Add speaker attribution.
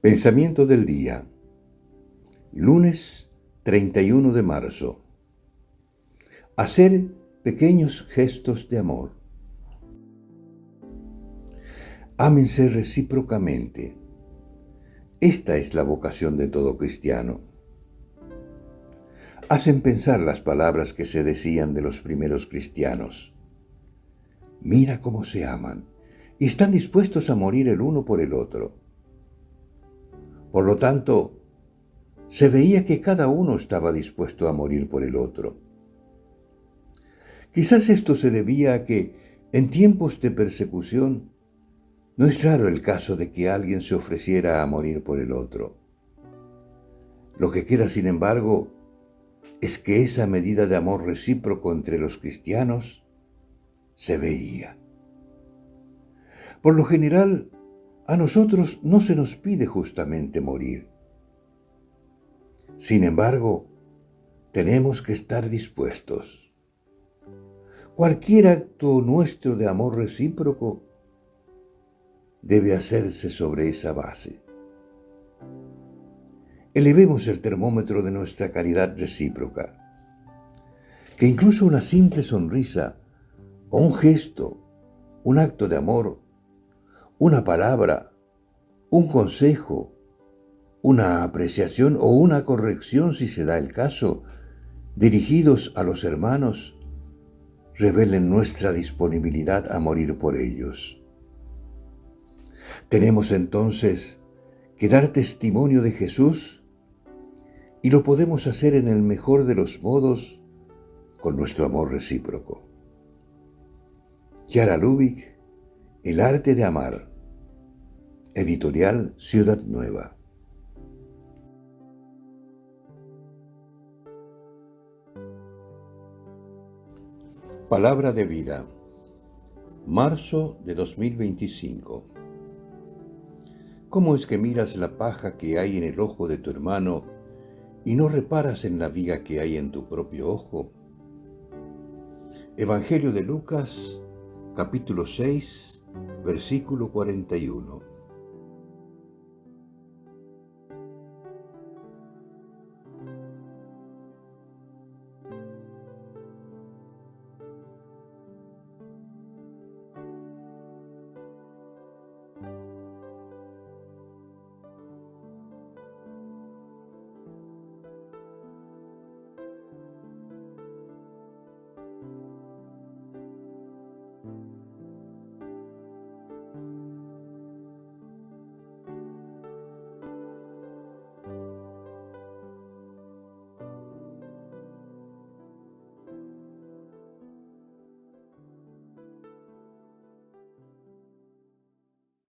Speaker 1: Pensamiento del día. Lunes 31 de marzo. Hacer pequeños gestos de amor. Ámense recíprocamente. Esta es la vocación de todo cristiano. Hacen pensar las palabras que se decían de los primeros cristianos. Mira cómo se aman y están dispuestos a morir el uno por el otro. Por lo tanto, se veía que cada uno estaba dispuesto a morir por el otro. Quizás esto se debía a que, en tiempos de persecución, no es raro el caso de que alguien se ofreciera a morir por el otro. Lo que queda, sin embargo, es que esa medida de amor recíproco entre los cristianos se veía. Por lo general, a nosotros no se nos pide justamente morir. Sin embargo, tenemos que estar dispuestos. Cualquier acto nuestro de amor recíproco debe hacerse sobre esa base. Elevemos el termómetro de nuestra caridad recíproca, que incluso una simple sonrisa o un gesto, un acto de amor, una palabra, un consejo, una apreciación o una corrección, si se da el caso, dirigidos a los hermanos, revelen nuestra disponibilidad a morir por ellos. Tenemos entonces que dar testimonio de Jesús y lo podemos hacer en el mejor de los modos con nuestro amor recíproco. Chiara Lubich, El arte de amar. Editorial Ciudad Nueva. Palabra de vida. Marzo de 2025. ¿Cómo es que miras la paja que hay en el ojo de tu hermano y no reparas en la viga que hay en tu propio ojo? Evangelio de Lucas, capítulo 6, versículo 41.